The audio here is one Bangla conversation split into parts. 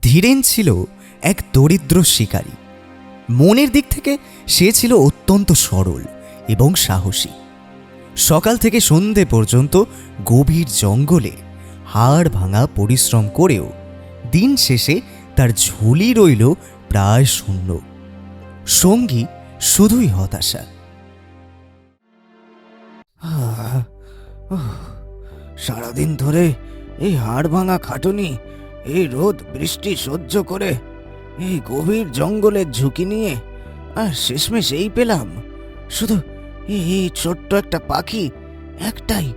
ধীরেন ছিল এক দরিদ্র শিকারী। মনের দিক থেকে সে ছিল অত্যন্ত সরল এবং সাহসী। সকাল থেকে সন্ধে পর্যন্ত গভীর জঙ্গলে হাড় ভাঙা পরিশ্রম করেও দিন শেষে তার ঝুলি রইল প্রায় শূন্য। সঙ্গী শুধুই হতাশা। সারাদিন ধরে এই হাড় ভাঙা খাটুনি, এই রোদ বৃষ্টি সহ্য করে, এই গভীর জঙ্গলের ঝুঁকি নিয়ে, আর শেষমেশ এই পেলাম শুধু এই ছোট্ট একটা পাখি, একটাই।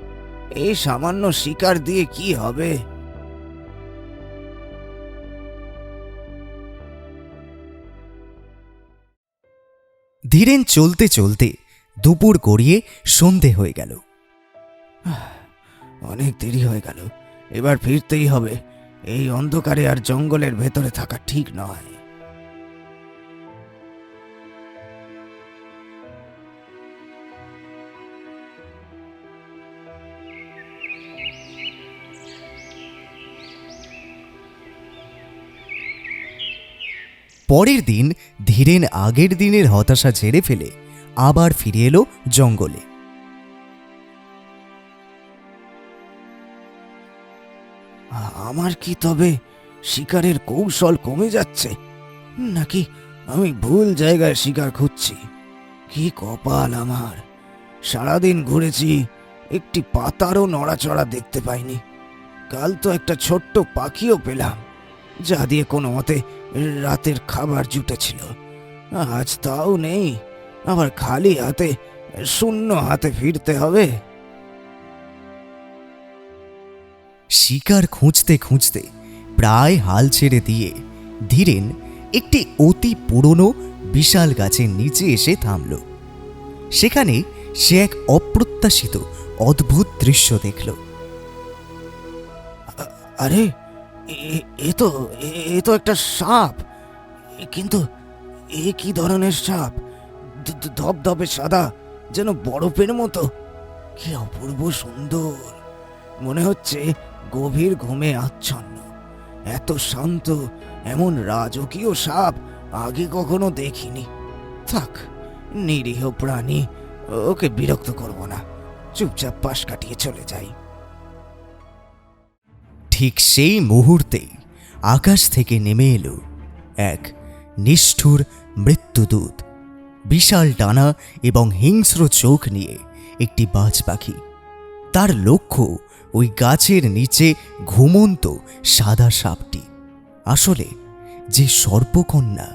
এই সামান্য শিকার দিয়ে কি হবে? ধীরেন চলতে চলতে দুপুর গড়িয়ে সন্ধে হয়ে গেল। অনেক দেরি হয়ে গেল, এবার ফিরতেই হবে। এই অন্ধকারে আর জঙ্গলের ভেতরে থাকা ঠিক নয়। পরের দিন ধীরেন আগের দিনের হতাশা ঝেড়ে ফেলে আবার ফিরে এলো জঙ্গলে। আমার কি তবে শিকারের কৌশল কমে যাচ্ছে, নাকি আমি ভুল জায়গায় শিকার খুঁজছি? কি কপাল আমার! সারাদিন ঘুরেছি, একটি পাতারও নড়াচড়া দেখতে পাইনি। কাল তো একটা ছোট্ট পাখিও পেলাম, যা দিয়ে কোনো মতে রাতের খাবার জুটেছিল। আজ তাও নেই, আবার খালি হাতে, শূন্য হাতে ফিরতে হবে। শিকার খুঁজতে খুঁজতে প্রায় হাল ছেড়ে দিয়ে ধীরেন একটি অতি পুরনো বিশাল গাছের নিচে এসে থামল। সেখানে সে এক অপ্রত্যাশিত অদ্ভুত দৃশ্য দেখল। আরে, এ তো একটা সাপ। কিন্তু এ কি ধরনের সাপ? ধবধবে সাদা, যেন বরফের মতো। কি অপূর্ব সুন্দর! মনে হচ্ছে গভীর ঘুমে আচ্ছন্ন। এত শান্ত, এমন রাজকীয় সাপ আগে কখনো দেখিনি। থাক, নিরীহ প্রাণী, ওকে বিরক্ত করব না, চুপচাপ পাশ কাটিয়ে চলে যাই। ঠিক সেই মুহূর্তেই আকাশ থেকে নেমে এলো এক নিষ্ঠুর মৃত্যুদূত। বিশাল ডানা এবং হিংস্র চোখ নিয়ে একটি বাজ পাখি। তার লক্ষ্য ওই গাছের নিচে ঘুমন্ত সাদা সাপটি, আসলে যে সর্পকন্যা।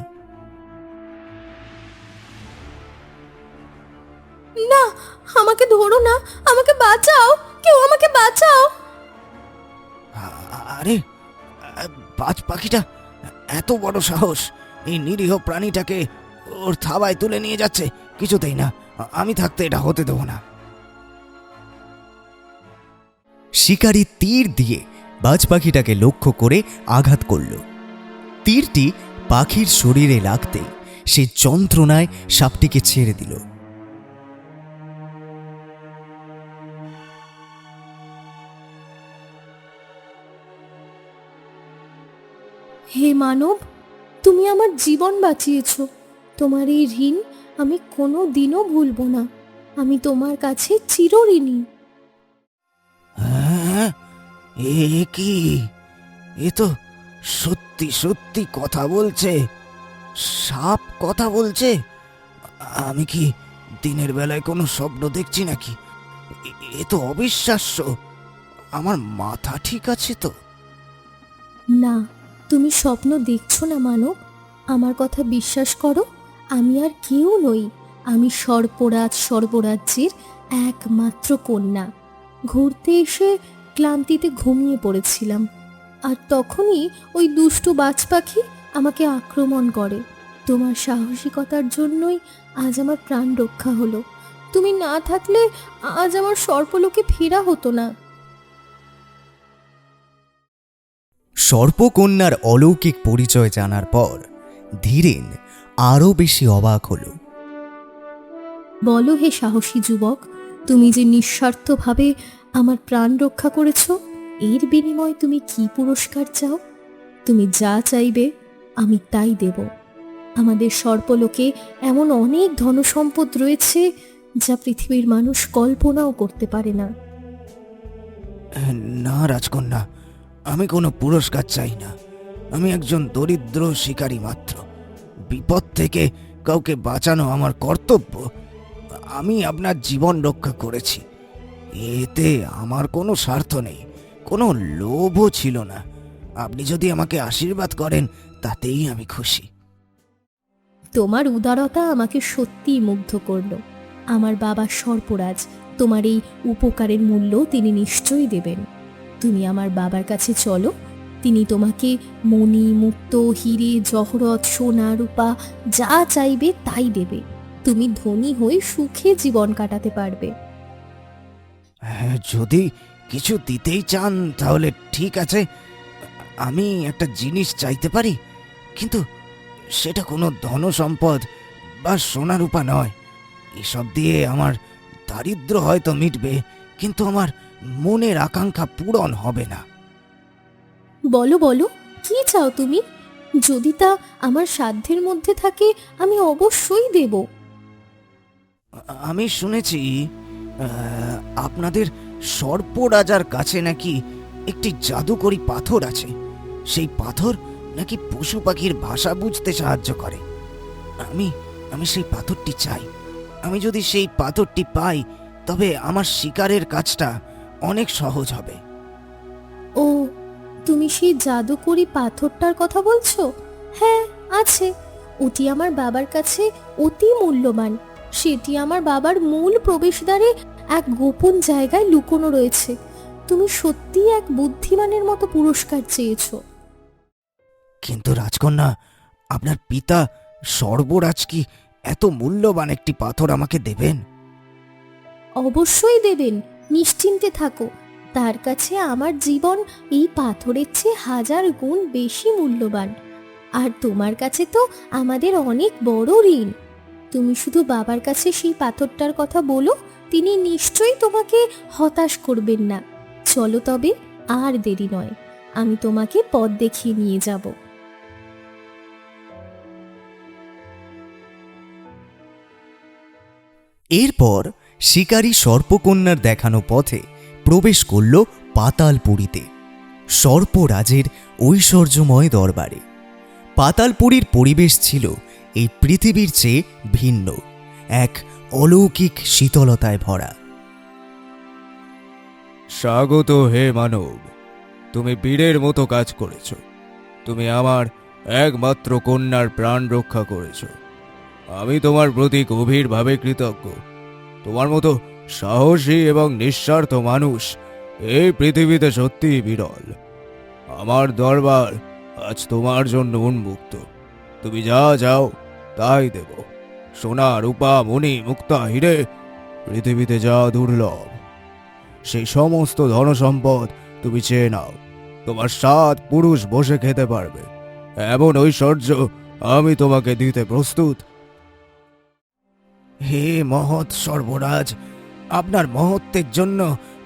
না, আমাকে ধরো না, আমাকে বাঁচাও, কেউ আমাকে বাঁচাও। আরে, বাজ পাখিটা এত বড় সাহস! এই নিরীহ প্রাণীটাকে ওর থাবায় তুলে নিয়ে যাচ্ছে। কিছুতেই না, আমি থাকতে এটা হতে দেব না। শিকারী তীর দিয়ে বাজ পাখিটাকে লক্ষ্য করে আঘাত করল। তীরটি পাখির শরীরে লাগতেই সে যন্ত্রণায় সাপটিকে ছেড়ে দিল। হে মানব, তুমি আমার জীবন বাঁচিয়েছ। তোমার এই ঋণ আমি কোনো দিনও ভুলব না। আমি তোমার কাছে চিরঋণী। হ্যাঁ, এ কি? এ তো সত্যি সত্যি কথা বলছে। সাপ কথা বলছে। আমি কি দিনের বেলায় কোনো স্বপ্ন দেখছি নাকি? এ তো অবিশ্বাস্য। আমার মাথা ঠিক আছে তো? না, তুমি স্বপ্ন দেখছো না মানব। আমার কথা বিশ্বাস করো, আমি আর কেউ নই। আমি সর্বরাজ্যের একমাত্র কন্যা। ঘুরতে এসে ক্লান্তিতে ঘুমিয়ে পড়েছিলাম, আর তখনই ওই দুষ্টু বাজ পাখি আমাকে আক্রমণ করে। তোমার সাহসিকতার জন্যই আজ আমার প্রাণ রক্ষা হলো। তুমি না থাকলে আজ আমার সর্পলোকে ফেরা হতো না। সর্পকন্যার অলৌকিক পরিচয় জানার পর ধীরেন আরও বেশি অবাক হল। বলো হে সাহসী যুবক, তুমি যে নিঃস্বার্থভাবে আমার প্রাণ রক্ষা করেছ, এর বিনিময়ে তুমি কি পুরস্কার চাও? তুমি যা চাইবে আমি তাই দেব। আমাদের সর্পলোকে এমন অনেক ধনসম্পদ রয়েছে যা পৃথিবীর মানুষ কল্পনাও করতে পারে না। না রাজকন্যা, আমি কোনো পুরস্কার চাই না। আমি একজন দরিদ্র শিকারী মাত্র। বিপদ থেকে কাউকে বাঁচানো আমার কর্তব্য। আমি আপনার জীবন রক্ষা করেছি, এতে আমার কোনো স্বার্থ নেই, কোনো লোভও ছিল না। আপনি যদি আমাকে আশীর্বাদ করেন তাতেই আমি খুশি। তোমার উদারতা আমাকে সত্যিই মুগ্ধ করলো। আমার বাবা সর্পরাজ, তোমার এই উপকারের মূল্য তিনি নিশ্চয়ই দেবেন। তুমি আমার বাবার কাছে চলো, তিনি তোমাকে মণি, মুক্ত, হিরে, জহরত, সোনা, রূপা যা চাইবে তাই দেবে। তুমি ধনী হয়ে সুখে জীবন কাটাতে পারবে। হ্যাঁ, যদি কিছু দিতেই চান তাহলে ঠিক আছে। আমি একটা জিনিস চাইতে পারি, কিন্তু সেটা কোনো ধনসম্পদ বা সোনা রূপা নয়। এসব দিয়ে আমার দারিদ্র্য হয়তো মিটবে, কিন্তু আমার মনের আকাঙ্ক্ষা পূরণ হবে না। বলো বলো, কি চাও তুমি? যদি তা আমার সাধ্যের মধ্যে থাকে আমি অবশ্যই দেব। আমি শুনেছি আপনাদের সর্পরাজার কাছে নাকি একটি জাদুকরী পাথর আছে। সেই পাথর নাকি পশু পাখির ভাষা বুঝতে সাহায্য করে। আমি আমি সেই পাথরটি চাই। আমি যদি সেই পাথরটি পাই তবে আমার শিকারের কাজটা অনেক সহজ হবে। ও, তুমি সেই জাদুকরি পাথরটার কথা বলছো? হ্যাঁ, আছে। ওটি আমার বাবার কাছে অতি মূল্যবান। সেটি আমার বাবার মূল প্রবেশদ্বারে এক গোপন জায়গায় লুকোনো রয়েছে। তুমি সত্যিই এক বুদ্ধিমানের মতো পুরস্কার চেয়েছো। কিন্তু রাজকন্যা, আপনার পিতা সর্বরাজ কি এত মূল্যবান একটি পাথর আমাকে দেবেন? অবশ্যই দেবেন, নিশ্চিন্তে থাকো। তার কাছে আমার জীবন এই পাথরের চেয়ে 1000 গুণ বেশি মূল্যবান। আর তোমার কাছে তো আমাদের অনেক বড় ঋণ। তুমি শুধু বাবার কাছে সেই পাথরটার কথা বলো, তিনি নিশ্চয়ই তোমাকে হতাশ করবেন না। চলো তবে, আর দেরি নয়, আমি তোমাকে পথ দেখিয়ে নিয়ে যাব। এরপর শিকারী সর্পকন্যার দেখানো পথে প্রবেশ করল পাতালপুরীতে, সর্পরাজের ঐশ্বর্যময় দরবারে। পাতালপুরীর পরিবেশ ছিল এই পৃথিবীর চেয়ে ভিন্ন, এক অলৌকিক শীতলতায় ভরা। স্বাগত হে মানব, তুমি বীরের মতো কাজ করেছ। তুমি আমার একমাত্র কন্যার প্রাণ রক্ষা করেছ। আমি তোমার প্রতি গভীরভাবে কৃতজ্ঞ। তোমার মতো সাহসী এবং নিঃস্বার্থ মানুষ এই পৃথিবীতে সত্যিই বিরল। আমার দরবার আজ তোমার জন্য উন্মুক্ত। তুমি যা চাও তাই দেব। সোনা, রূপা, মণি, মুক্তা, হিরে, পৃথিবীতে যা দুর্লভ সেই সমস্ত ধনসম্পদ তুমি চেয়ে নাও। তোমার 7 পুরুষ বসে খেতে পারবে এমন ঐশ্বর্য আমি তোমাকে দিতে প্রস্তুত। হে মহৎ সর্বরাজ, আপনার মহত্বের জন্য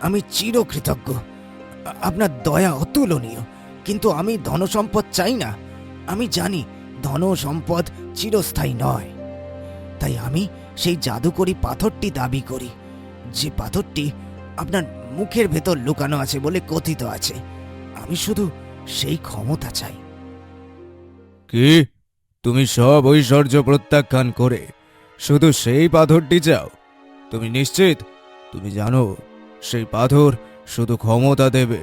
আমি চিরকৃতজ্ঞ। আপনার দয়া অতুলনীয়, কিন্তু আমি ধনসম্পদ চাই না। আমি জানি ধনসম্পদ চিরস্থায়ী নয়, তাই আমি সেই জাদুকরী পাথরটি দাবি করি, যে পাথরটি আপনার মুখের ভেতর লুকানো আছে বলে কথিত আছে। আমি শুধু সেই ক্ষমতা চাই। কি, তুমি সব ঐশ্বর্য প্রত্যাখ্যান করে শুধু সেই পাথরটি চাও? তুমি নিশ্চিত? তুমি জানো সেই পাথর শুধু ক্ষমতা দেবে,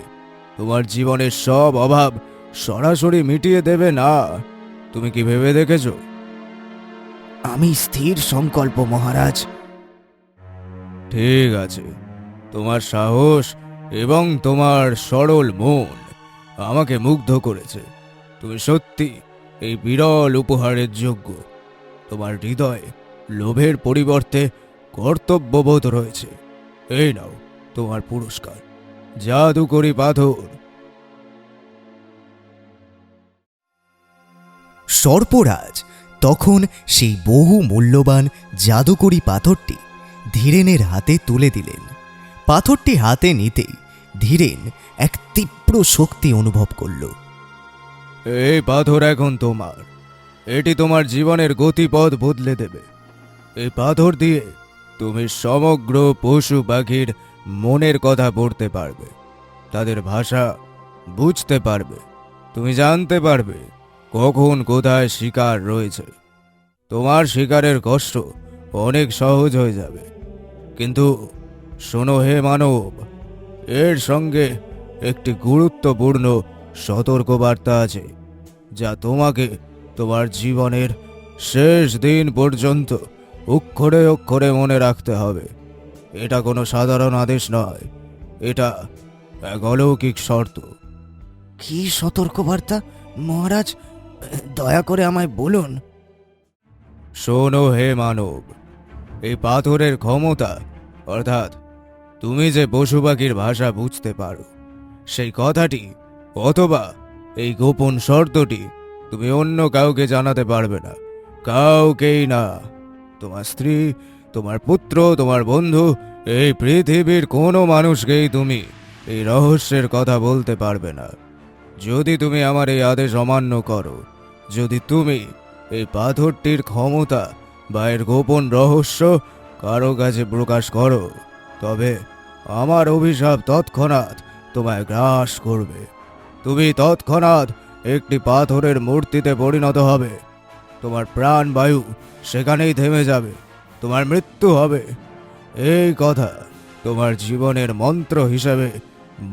তোমার জীবনের সব অভাব সরাসরি মিটিয়ে দেবে না। তুমি কি ভেবে দেখেছ? আমি স্থির সংকল্প মহারাজ। ঠিক আছে, তোমার সাহস এবং তোমার সরল মন আমাকে মুগ্ধ করেছে। তুমি সত্যি এই বিরল উপহারের যোগ্য। তোমার হৃদয়ে লোভের পরিবর্তে কর্তব্যবোধ রয়েছে। এই নাও তোমার পুরস্কার, জাদুকরী পাথর। সর্পরাজ তখন সেই বহু মূল্যবান জাদুকরী পাথরটি ধীরেনের হাতে তুলে দিলেন। পাথরটি হাতে নিতেই ধীরেন এক তীব্র শক্তি অনুভব করল। এই পাথর এখন তোমার। এটি তোমার জীবনের গতিপথ বদলে দেবে। এই পাথর দিয়ে তুমি সমগ্র পশু পাখির মনের কথা পড়তে পারবে, তাদের ভাষা বুঝতে পারবে। তুমি জানতে পারবে কখন কোথায় শিকার রয়েছে। তোমার শিকারের কষ্ট অনেক সহজ হয়ে যাবে। কিন্তু শোনো হে মানব, এর সঙ্গে একটি গুরুত্বপূর্ণ সতর্কবার্তা আছে, যা তোমাকে তোমার জীবনের শেষ দিন পর্যন্ত অক্ষরে অক্ষরে মনে রাখতে হবে। এটা কোনো সাধারণ আদেশ নয়, এটা এক অলৌকিক শর্ত। কি সতর্কবার্তা মহারাজ? দয়া করে আমায় বলুন। শোনো হে মানব, এই পাথরের ক্ষমতা, অর্থাৎ তুমি যে পশু পাখির ভাষা বুঝতে পারো, সেই কথাটি অথবা এই গোপন শর্তটি তুমি অন্য কাউকে জানাতে পারবে না। কাউকেই না। তোমার স্ত্রী, তোমার পুত্র, তোমার বন্ধু, এই পৃথিবীর কোনো মানুষকেই তুমি এই রহস্যের কথা বলতে পারবে না। যদি তুমি আমার এই আদেশ অমান্য করো, যদি তুমি এই পাথরটির ক্ষমতা বা এর গোপন রহস্য কারো কাছে প্রকাশ করো, তবে আমার অভিশাপ তৎক্ষণাৎ তোমায় গ্রাস করবে। তুমি তৎক্ষণাৎ একটি পাথরের মূর্তিতে পরিণত হবে। তোমার প্রাণবায়ু সেখানেই থেমে যাবে। তোমার মৃত্যু হবে। এই কথা তোমার জীবনের মন্ত্র হিসেবে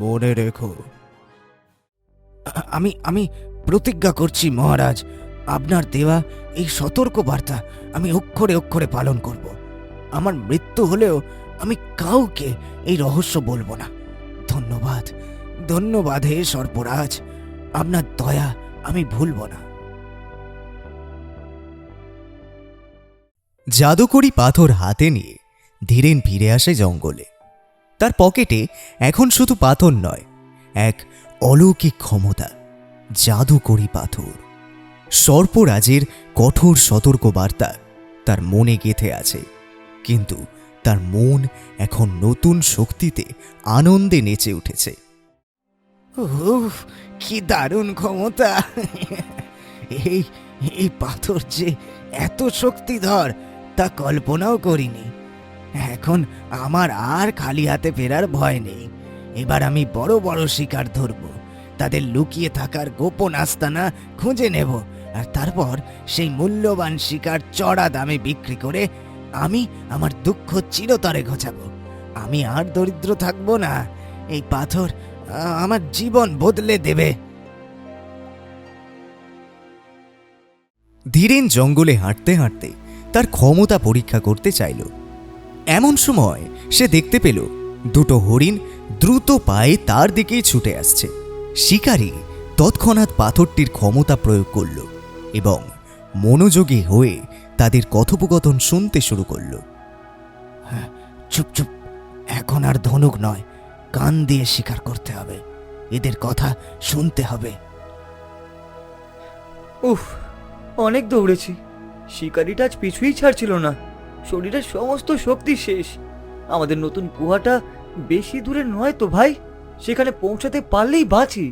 মনে রেখো। আমি আমি প্রতিজ্ঞা করছি মহারাজ, আপনার দেওয়া এই সতর্কবার্তা আমি অক্ষরে অক্ষরে পালন করব। আমার মৃত্যু হলেও আমি কাউকে এই রহস্য বলবো না। ধন্যবাদ, ধন্যবাদ হে সর্পরাজ, আপনার দয়া আমি ভুলবো না। জাদুকরি পাথর হাতে নিয়ে ধীরেন ফিরে আসে জঙ্গলে। তার পকেটে এখন শুধু পাথর নয়, এক অলৌকিক ক্ষমতা, জাদুকরি পাথর। সর্পরাজের কঠোর সতর্কবার্তা তার মনে গেঁথে আছে, কিন্তু তার মন এখন নতুন শক্তিতে আনন্দে নেচে উঠেছে। উফ, কি দারুণ ক্ষমতা! এই এই পাথর যে এত শক্তিধর তা কল্পনাও করিনি। এখন আমার আর খালি হাতে ফেরার ভয় নেই। এবার আমি বড় বড় শিকার ধরব, তাদের লুকিয়ে থাকার গোপন আস্তানা খুঁজে নেব, আর তারপর সেই মূল্যবান শিকার চড়া দামে বিক্রি করে আমি আমার দুঃখ চিরতরে ঘোচাবো। আমি আর দরিদ্র থাকবো না। এই পাথর আমার জীবন বদলে দেবে। ধীরেন জঙ্গলে হাঁটতে হাঁটতে তার ক্ষমতা পরীক্ষা করতে চাইল। এমন সময় সে দেখতে পেল দুটো হরিণ দ্রুত পায়ে তার দিকেই ছুটে আসছে। শিকারী তৎক্ষণাৎ পাথরটির ক্ষমতা প্রয়োগ করল এবং মনোযোগী হয়ে তাদের কথোপকথন শুনতে শুরু করল। চুপ চুপ, এখন আর ধনুক নয়, কান দিয়ে শিকার করতে হবে। এদের কথা শুনতে হবে। উফ, অনেক দৌড়েছি। শিকারিটা আজ পিছুই ছাড়ছিল না। শরীরের সমস্ত শক্তি শেষ। আমাদের নতুন গুহাটা বেশি দূরে নয় তো ভাই, সেখানে পৌঁছাতে পারলেই বাঁচি।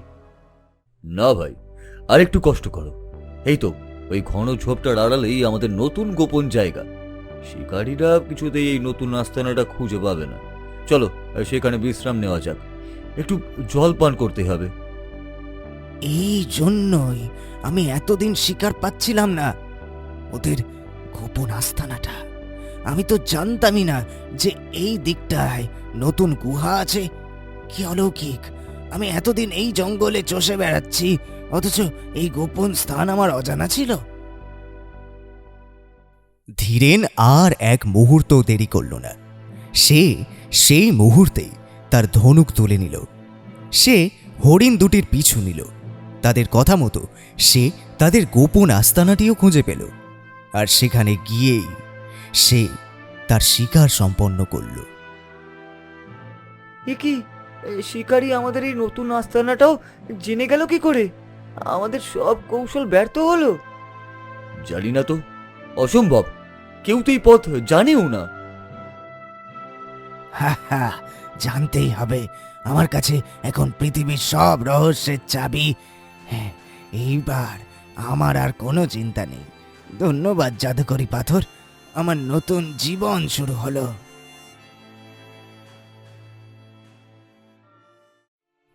না ভাই, আর একটু কষ্ট করো। এই তো ওই ঘন ঝোপটার আড়ালেই আমাদের নতুন গোপন জায়গা। শিকারীরা কিছুতেই এই নতুন আস্তানাটা খুঁজে পাবে না। চলো সেখানে বিশ্রাম নেওয়া যাক, একটু জল পান করতে হবে। এই জন্যই আমি এতদিন শিকার পাচ্ছিলাম না, ওদের গোপন আস্তানাটা। আমি তো জানতামই না যে এই দিকটায় নতুন গুহা আছে। কি অলৌকিক! আমি এতদিন এই জঙ্গলে চষে বেড়াচ্ছি, অথচ এই গোপন স্থান আমার অজানা ছিল। ধীরেন আর এক মুহূর্ত দেরি করল না। সে সেই মুহূর্তেই তার ধনুক তুলে নিল। সে হরিণ দুটির পিছু নিল। তাদের কথা মতো সে তাদের গোপন আস্তানাটিও খুঁজে পেল, আর সেখানে গিয়েই সে তার শিকার সম্পন্ন করল। এ কি, শিকারি আমাদের এই নতুন আস্তানাটাও জেনে গেল কি করে? আমাদের সব কৌশল ব্যর্থ হলো। জানি না তো, অসম্ভব। কেউ তো এই পথ জানেও না। হা হা, জানতেই হবে। আমার কাছে এখন পৃথিবীর সব রহস্যের চাবি। হ্যাঁ, এইবার আমার আর কোনো চিন্তা নেই। ধন্যবাদ জাদুকরি পাথর, আমার নতুন জীবন শুরু হলো।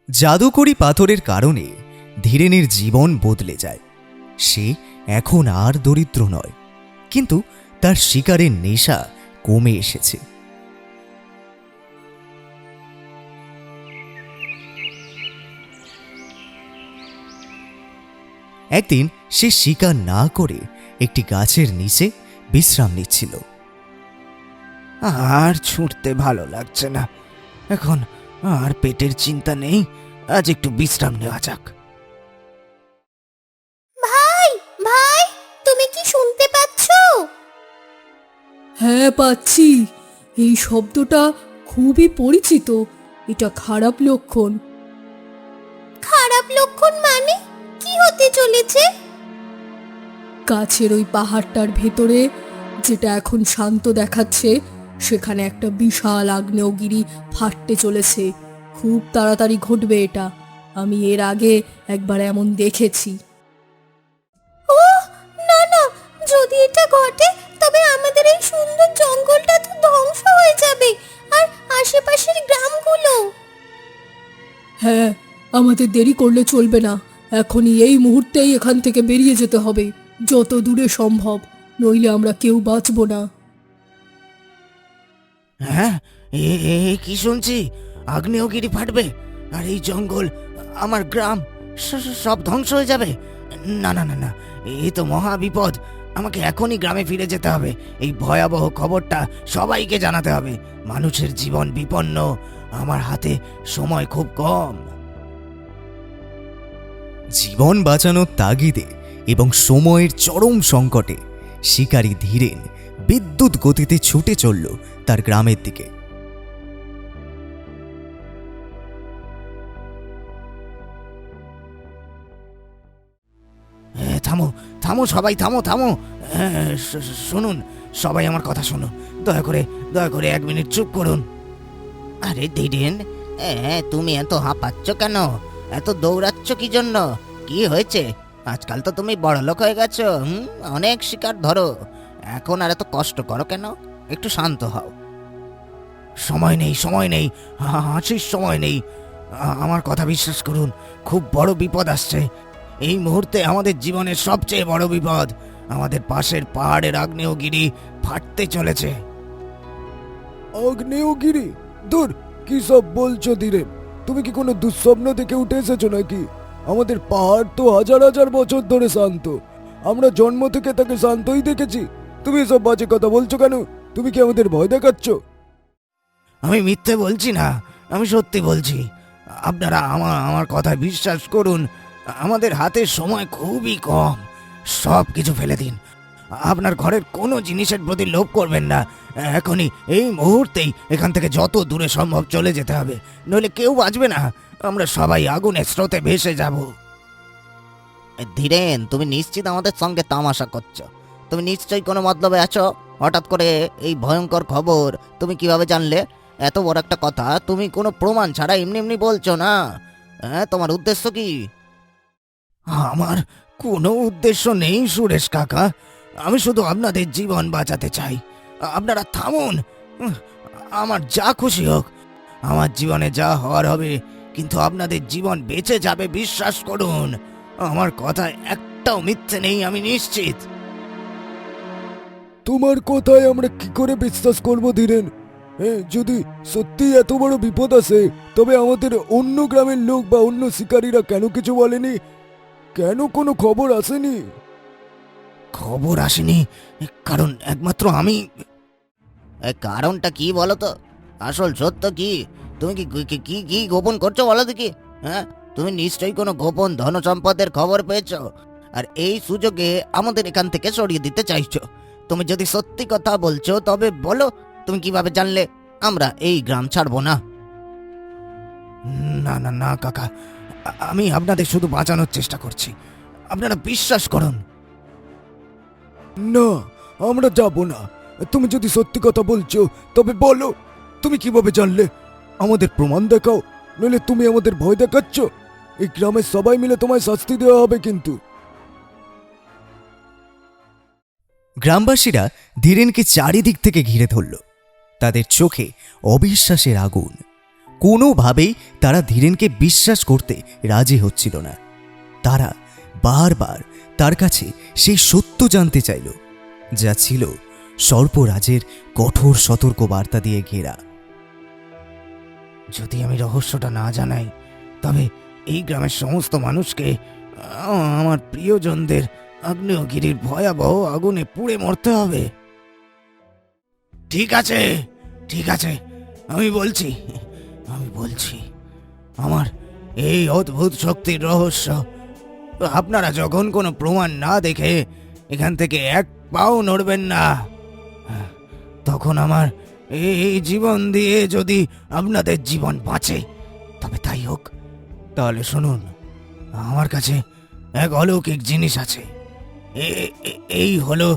জাদুকরি পাথরের কারণে ধীরেনের জীবন বদলে যায়। সে এখন আর দরিদ্র নয়, কিন্তু তার শিকারের নেশা কমে এসেছে। একদিন সে শিকার না করে একটি গাছের নিচে বিশ্রাম নিচ্ছিল। আর ছুটতে ভালো লাগছে না, এখন আর পেটের চিন্তা নেই, আজ একটু বিশ্রাম নেওয়া যাক। ভাই ভাই, তুমি কি শুনতে পাচ্ছো? হ্যাঁ পাচ্ছি। এই শব্দটা খুবই পরিচিত। এটা খারাপ লক্ষণ। খারাপ লক্ষণ মানে? কি হতে চলেছে? গাছের ওই পাহাড়টার ভেতরে, যেটা এখন শান্ত দেখাচ্ছে, সেখানে একটা বিশাল আগ্নেয়গিরি ফাটতে চলেছে। খুব তাড়াতাড়ি ঘটবে এটা। আমি এর আগে একবার এমন দেখেছি। ও না না, যদি এটা ঘটে তবে আমাদের এই সুন্দর জঙ্গলটা তো ধ্বংস হয়ে যাবে, আর আশেপাশের গ্রামগুলো। হ্যাঁ, আমাদের দেরি করলে চলবে না। এখনই এই মুহূর্তেই এখান থেকে বেরিয়ে যেতে হবে, যত দূরে সম্ভব, নইলে আমরা কেউ বাঁচব না। হ্যাঁ, কি শুনছি? আগ্নেয়গিরি ফাটবে আর এই জঙ্গল, আমার গ্রাম সব ধ্বংস হয়ে যাবে। না না না না, এই তো মহা বিপদ। আমাকে এখনই গ্রামে ফিরে যেতে হবে। এই ভয়াবহ খবরটা সবাইকে জানাতে হবে। মানুষের জীবন বিপন্ন, আমার হাতে সময় খুব কম। জীবন বাঁচানোর তাগিদে এবং সময়ের চরম সংকটে শিকারী ধীরেন বিদ্যুৎ গতিতে ছুটে চলল তার গ্রামের দিকে। থামো থামো সবাই, থামো থামো। শুনুন সবাই, আমার কথা শুনুন। দয়া করে 1 মিনিট চুপ করুন। আরে ধীরেন, তুমি এত হাঁপাচ্ছ কেন? এত দৌড়াচ্ছ কি জন্য? কি হয়েছে? আজকাল তো তুমি বড় লোক হয়ে গেছো, অনেক শিকার ধরো, এখন আর এত কষ্ট করো কেন? একটু শান্ত হও। সময় নেই, হাসির সময় নেই। আমার কথা বিশ্বাস করুন, খুব বড় বিপদ আসছে। এই মুহূর্তে আমাদের জীবনের সবচেয়ে বড় বিপদ। আমাদের পাশের পাহাড়ের আগ্নেয়গিরি ফাটতে চলেছে। আগ্নেয়গিরি? দূর, কি সব বলছো ধীরেন? তুমি কি কোনো দুঃস্বপ্ন দেখে উঠে এসেছো নাকি? আমাদের পাহাড় তো হাজার হাজার বছর ধরে শান্ত। আমরা জন্ম থেকে তাকে শান্তই দেখেছি। তুমি এসব বাজে কথা বলছো কেন? তুমি কি আমাদের ভয় দেখাচ্ছ? আমি মিথ্যে বলছি না, আমি সত্যি বলছি। আপনারা আমার কথায় বিশ্বাস করুন। আমাদের হাতে সময় খুবই কম। সব কিছু ফেলে দিন। আপনার ঘরের কোনো জিনিসের প্রতি লোভ করবেন না। এখনই এই মুহূর্তেই এখান থেকে যত দূরে সম্ভব চলে যেতে হবে, নইলে কেউ বাঁচবে না। আমরা সবাই আগুনের স্রোতে ভেসে যাব। ধীরেন, তুমি নিশ্চিত আমাদের সঙ্গে তামাশা করছো? তুমি নিশ্চয়ই কোনো মতলবে আছো। হঠাৎ করে এই ভয়ঙ্কর খবর তুমি কিভাবে জানলে? এত বড় একটা কথা তুমি কোনো প্রমাণ ছাড়া এমনি এমনি বলছো না। তোমার উদ্দেশ্য কি? আমার কোনো উদ্দেশ্য নেই সুরেশ কাকা, আমি শুধু আপনাদের জীবন বাঁচাতে চাই। আপনারা থামুন। আমার যা খুশি হোক, আমার জীবনে যা হওয়ার হবে, কিন্তু আপনাদের জীবন বেঁচে যাবে, বিশ্বাস করুন। আমার কথায় একটাও মিথ্যে নেই, আমি নিশ্চিত। তোমার কথায় আমরা কি করে বিশ্বাস করবো ধীরেন? যদি সত্যি এত বড় বিপদ আসে, তবে আমাদের অন্য গ্রামের লোক বা অন্য শিকারীরা কেন কিছু বলেনি? কেন কোনো খবর আসেনি? খবর আসেনি কারণ একমাত্র আমি। কারণটা কি বলো তো? আসল সত্য কি? তুমি কি কি কি গোপন করছো বলো দেখি? তুমি নিশ্চয়ই কোনো গোপন ধন সম্পদের খবর পেয়েছো, আর এই সুযোগে আমাদের এখান থেকে সরিয়ে দিতে চাইছো। তুমি যদি সত্যি কথা বলছো তবে বলো, তুমি কিভাবে জানলে আমরা এই গ্রাম ছাড়বো না? না না না কাকা, আমি আপনাদের শুধু বাঁচানোর চেষ্টা করছি, আপনারা বিশ্বাস করুন। না, আমরা যাব না। তুমি যদি সত্যি কথা বলছো তবে বলো, তুমি কিভাবে জানলে? আমাদের প্রমাণ দেখাও, নইলে তুমি আমাদের ভয় দেখাচ্ছ। এই গ্রামের সবাই মিলে তোমায় শাস্তি দেওয়া হবে কিন্তু। গ্রামবাসীরা ধীরেনকে চারিদিক থেকে ঘিরে ধরল। তাদের চোখে অবিশ্বাসের আগুন। কোনোভাবেই তারা ধীরেনকে বিশ্বাস করতে রাজি হচ্ছিল না। তারা বারবার তার কাছে সেই সত্য জানতে চাইল, যা ছিল সর্পরাজের কঠোর সতর্ক বার্তা দিয়ে ঘেরা। যদি আমি রহস্যটা না জানাই, তবে এই গ্রামের সমস্ত মানুষকে আমার প্রিয়জনদের আগ্নেয়গিরির ভয়াবহ আগুনে পুড়ে মরতে হবে। ঠিক আছে, ঠিক আছে, আমি বলছি আমার এই অদ্ভুত শক্তির রহস্য। আপনারা যখন কোনো প্রমাণ না দেখে এখান থেকে এক পাও নড়বেন না, তখন আমার এই জীবন দিয়ে যদি আপনাদের জীবন বাঁচে তবে তাই হোক। তাহলে শুনুন, আমার কাছে এক অলৌকিক জিনিস আছে। এই হলো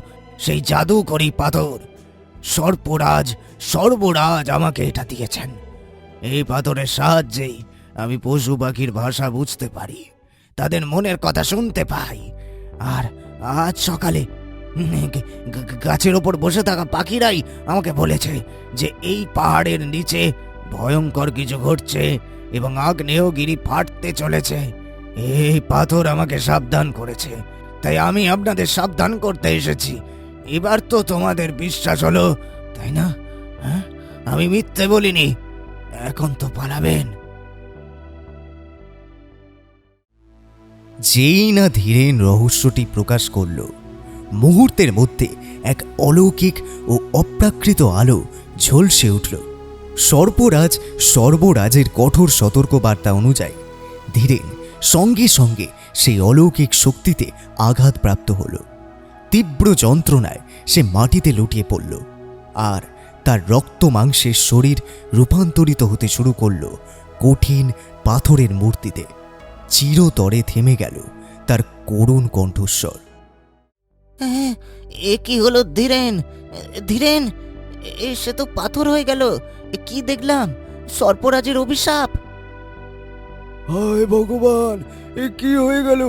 সেই জাদুকরি পাথর। সর্বরাজ আমাকে এটা দিয়েছেন। এই পাথরের সাহায্যেই আমি পশু পাখির ভাষা বুঝতে পারি, তাদের মনের কথা শুনতে পাই। আর আজ সকালে গাছের ওপর বসে থাকা পাখিরাই আমাকে বলেছে যে এই পাহাড়ের নিচে ভয়ঙ্কর কিছু ঘটছে এবং আগ্নেয়গিরি ফাটতে চলেছে। এই পাথর আমাকে সাবধান করেছে, তাই আমি আপনাদের সাবধান করতে এসেছি। এবার তো তোমাদের বিশ্বাস হলো, তাই না? হ্যাঁ, আমি মিথ্যে বলিনি। এখন তো পালাবেন। যেই না ধীরেন রহস্যটি প্রকাশ করল, মুহূর্তের মধ্যে এক অলৌকিক ও অপ্রাকৃত আলো ঝলসে উঠল। সর্বরাজের কঠোর সতর্কবার্তা অনুযায়ী ধীরেন সঙ্গে সঙ্গে সেই অলৌকিক শক্তিতে আঘাতপ্রাপ্ত হল। তীব্র যন্ত্রণায় সে মাটিতে লুটিয়ে পড়ল, আর তার রক্ত মাংসের শরীর রূপান্তরিত হতে শুরু করল কঠিন পাথরের মূর্তিতে। চিরতরে থেমে গেল তার করুণ কণ্ঠস্বর। এ কি হলো ধীরেন? ধীরেন, সে তো পাথর হয়ে গেল। কি দেখলাম? সর্পরাজের অভিশাপ। হায় ভগবান, এ কি হয়ে গেল?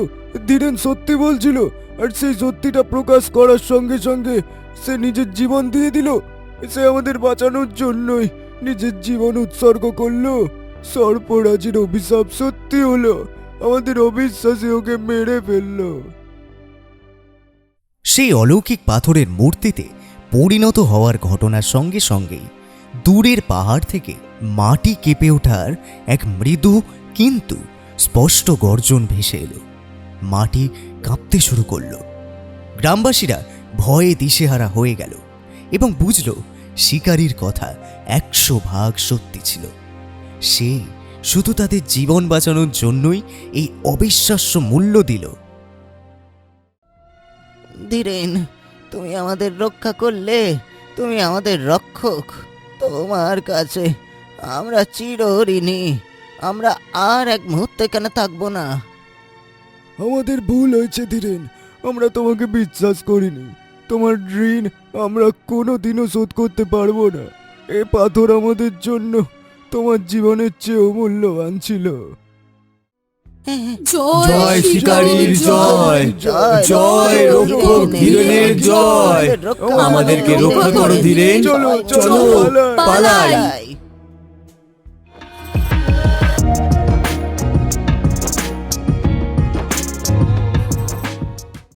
ধীরেন সত্যি বলছিল, আর সেই সত্যিটা প্রকাশ করার সঙ্গে সঙ্গে সে নিজের জীবন দিয়ে দিল। সে আমাদের বাঁচানোর জন্যই নিজের জীবন উৎসর্গ করলো। সর্পরাজের অভিশাপ সত্যি হলো। আমাদের অবিশ্বাসী ওকে মেরে ফেললো। সেই অলৌকিক পাথরের মূর্তিতে পরিণত হওয়ার ঘটনার সঙ্গে সঙ্গেই দূরের পাহাড় থেকে মাটি কেঁপে ওঠার এক মৃদু কিন্তু স্পষ্ট গর্জন ভেসে এলো। মাটি কাঁপতে শুরু করল। গ্রামবাসীরা ভয়ে দিশেহারা হয়ে গেল এবং বুঝল শিকারীর কথা 100 ভাগ সত্যি ছিল। সে শুধু তাদের জীবন বাঁচানোর জন্যই এই অবিশ্বাস্য মূল্য দিল। ধীরেন, তুমি আমাদের রক্ষা করলে, তুমি আমাদের রক্ষক। তোমার কাছে আমরা চিরঋণী। আমরা আর এক মুহূর্ত এখানে থাকবো না। আমাদের ভুল হয়েছে ধীরেন, আমরা তোমাকে বিশ্বাস করিনি। তোমার ঋণ আমরা কোনোদিনও শোধ করতে পারবো না। এ পাথর আমাদের জন্য তোমার জীবনের চেয়েও মূল্যবান ছিল। জয় শিকারীর জয়, জয় রক্ষক ধীরেনের জয়। আমাদেরকে রক্ষা করো ধীরেন। চলো চলো, পালাই। পালাই।